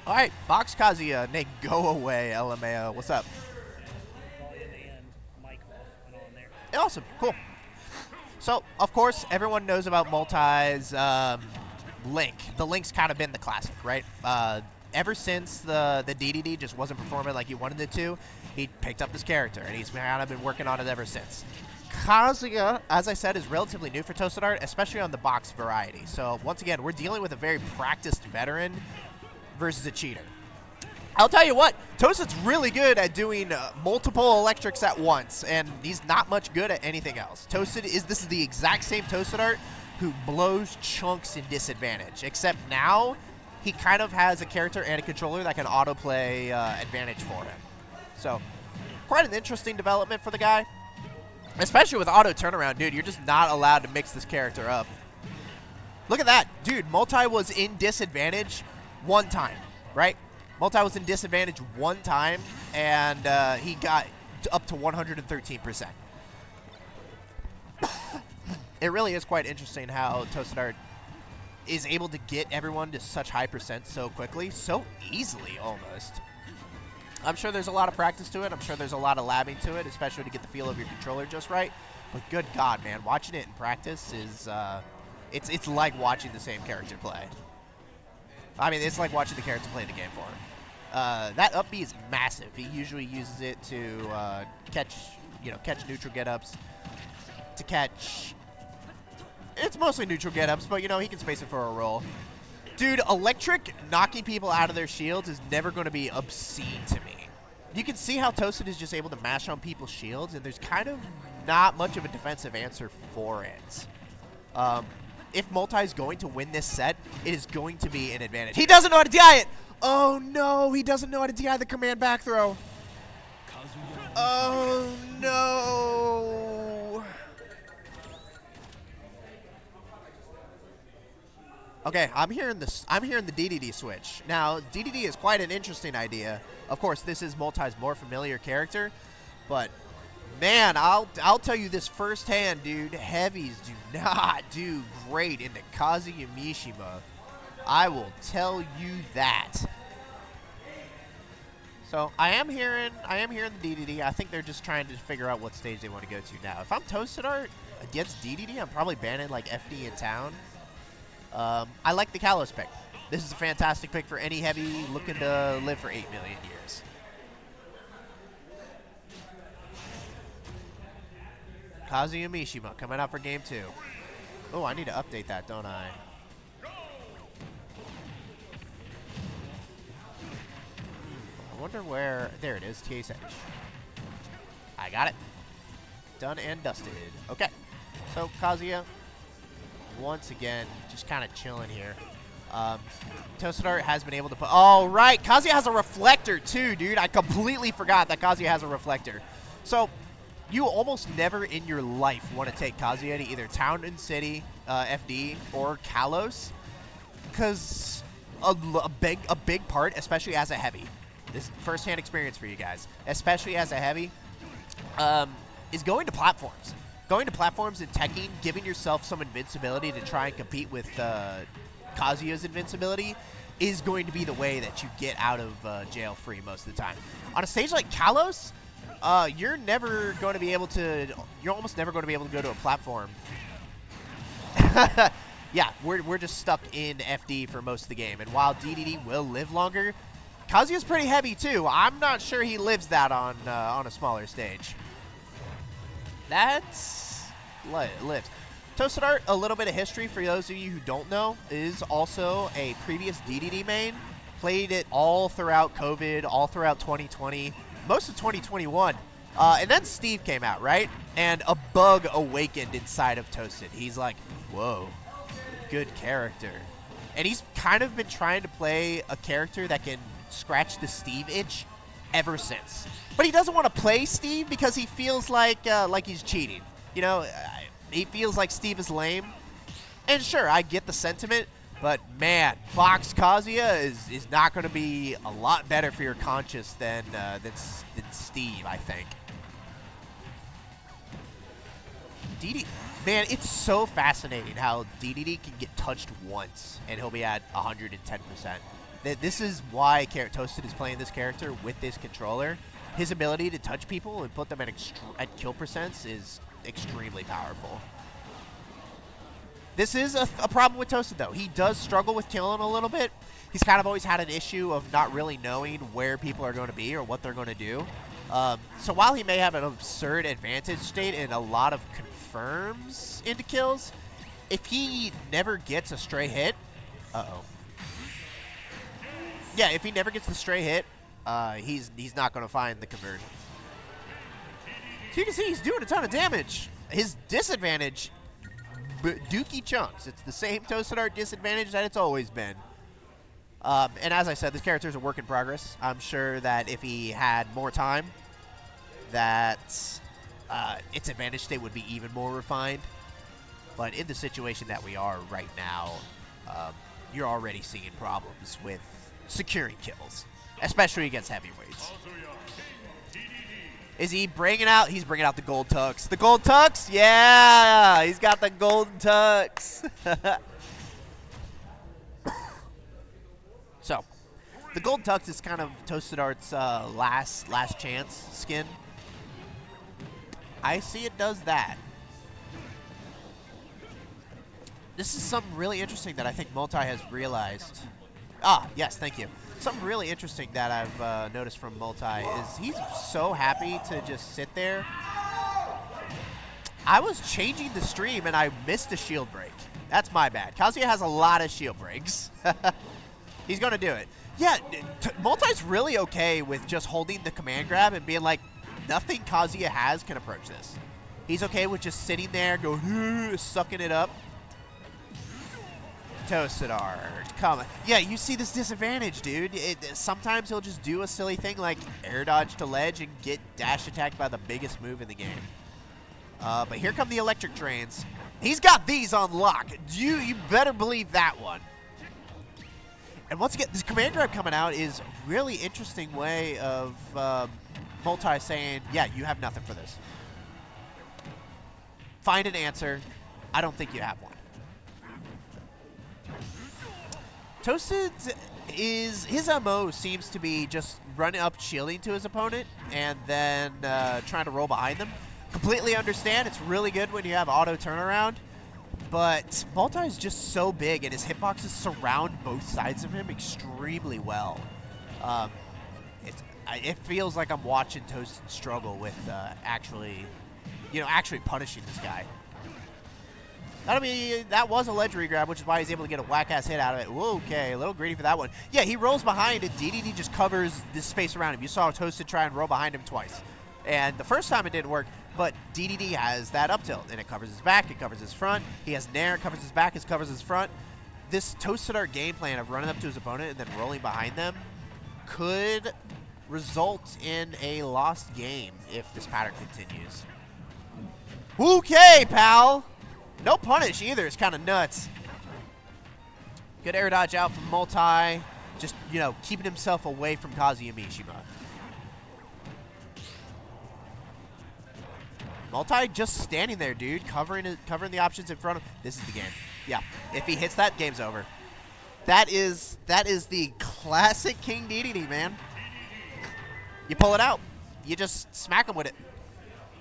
All right, Box Kazuya, Nate, go away, LMAO. What's up? Volume and mic off and on there. Awesome, cool. So, of course, everyone knows about Multi's Link. The Link's kind of been the classic, right? Ever since the DDD just wasn't performing like he wanted it to, he picked up this character, and he's kind of been working on it ever since. Kazuya, as I said, is relatively new for ToastedArt, especially on the box variety. So, once again, we're dealing with a very practiced veteran versus a cheater. I'll tell you what, Toasted's really good at doing multiple electrics at once, and he's not much good at anything else. This is the exact same ToastedArt who blows chunks in disadvantage, except now he kind of has a character and a controller that can autoplay advantage for him. So, quite an interesting development for the guy. Especially with auto turnaround, dude, you're just not allowed to mix this character up. Look at that. Dude, Multi was in disadvantage one time, right? Multi was in disadvantage one time, and he got up to 113%. It really is quite interesting how ToastedArt is able to get everyone to such high percent so quickly, so easily almost. I'm sure there's a lot of practice to it. I'm sure there's a lot of labbing to it, especially to get the feel of your controller just right. But good God, man, watching it in practice is it's like watching the same character play. I mean, it's like watching the character play the game for him. That up B is massive. He usually uses it to catch neutral get-ups, to catch. It's mostly neutral get-ups, but he can space it for a roll. Dude, electric knocking people out of their shields is never going to be obscene to me. You can see how Toasted is just able to mash on people's shields, and there's kind of not much of a defensive answer for it. If Multi is going to win this set, it is going to be an advantage. He doesn't know how to DI it! Oh, no, he doesn't know how to DI the command back throw. Oh, no. Okay, I'm hearing the DDD switch. Now, DDD is quite an interesting idea. Of course, this is Multi's more familiar character, but man, I'll tell you this firsthand, dude. Heavies do not do great into Kazuya Mishima. I will tell you that. So I am hearing the DDD. I think they're just trying to figure out what stage they want to go to now. If I'm ToastedArt against DDD, I'm probably banning like FD in town. I like the Kalos pick. This is a fantastic pick for any heavy looking to live for 8 million years. Kazuya Mishima coming out for game 2. Oh, I need to update that, don't I? I wonder where. There it is, TH. I got it. Done and dusted. Okay. So, Kazuya, once again, just kind of chilling here. ToastedArt has been able to put. All right, Kazuya has a reflector too, dude. I completely forgot that Kazuya has a reflector. So you almost never in your life want to take Kazuya to either Town and City, FD, or Kalos, because a big part, especially as a heavy, this first-hand experience for you guys, especially as a heavy, is going to platforms. Going to platforms and teching, giving yourself some invincibility to try and compete with Kazuya's invincibility is going to be the way that you get out of jail free most of the time. On a stage like Kalos, you're almost never going to be able to go to a platform. Yeah, we're just stuck in FD for most of the game. And while DDD will live longer, Kazuya's pretty heavy too. I'm not sure he lives that on a smaller stage. That's lives. ToastedArt, a little bit of history for those of you who don't know, is also a previous DDD main. Played it all throughout COVID, all throughout 2020, most of 2021. And then Steve came out, right? And a bug awakened inside of Toasted. He's like, whoa, good character. And he's kind of been trying to play a character that can scratch the Steve itch ever since. But he doesn't want to play Steve because he feels like he's cheating. He feels like Steve is lame. And sure, I get the sentiment, but man, Box Kazuya is not going to be a lot better for your conscience than Steve, I think. DD, man, it's so fascinating how DDD can get touched once and he'll be at 110%. This is why Toasted is playing this character with this controller. His ability to touch people and put them at kill percents is extremely powerful. This is a problem with Toasted, though. He does struggle with killing a little bit. He's kind of always had an issue of not really knowing where people are going to be or what they're going to do. So while he may have an absurd advantage state and a lot of confirms into kills, if he never gets a stray hit, yeah, if he never gets the stray hit, he's not going to find the conversion. So you can see he's doing a ton of damage. His disadvantage, dookie chunks. It's the same ToastedArt disadvantage that it's always been. And as I said, this character is a work in progress. I'm sure that if he had more time, that its advantage state would be even more refined. But in the situation that we are right now, you're already seeing problems with securing kills, especially against heavyweights. Is he bringing out? He's bringing out the gold tux. The gold tux? Yeah, he's got the golden tux. So, the gold tux is kind of ToastedArt's last chance skin. I see it does that. This is something really interesting that I think Multi has realized. Ah, yes, thank you. Something really interesting that I've noticed from Multi is he's so happy to just sit there. I was changing the stream and I missed a shield break. That's my bad. Kazuya has a lot of shield breaks. He's going to do it. Yeah, Multi's really okay with just holding the command grab and being like, nothing Kazuya has can approach this. He's okay with just sitting there, going, sucking it up. ToastedArt, come on. Yeah, you see this disadvantage, dude. Sometimes he'll just do a silly thing like air dodge to ledge and get dash attacked by the biggest move in the game. But here come the electric trains. He's got these on lock. You better believe that one. And once again, this command grab coming out is a really interesting way of Multi saying, yeah, you have nothing for this. Find an answer. I don't think you have one. Toasted his MO seems to be just running up shielding to his opponent and then trying to roll behind them. Completely understand. It's really good when you have auto turnaround. But Multi is just so big, and his hitboxes surround both sides of him extremely well. It feels like I'm watching Toasted struggle with actually punishing this guy. That was a ledge regrab, which is why he's able to get a whack-ass hit out of it. Okay, a little greedy for that one. Yeah, he rolls behind, and DDD just covers this space around him. You saw Toasted try and roll behind him twice. And the first time it didn't work, but DDD has that up tilt, and it covers his back, it covers his front. He has Nair, it covers his back, it covers his front. This ToastedArt game plan of running up to his opponent and then rolling behind them could result in a lost game if this pattern continues. Okay, pal! No punish either. It's kind of nuts. Good air dodge out from Multi. Just, keeping himself away from Kazuya Mishima. Multi just standing there, dude, covering the options in front of him. This is the game. Yeah. If he hits that, game's over. That is the classic King DDD, man. You pull it out. You just smack him with it.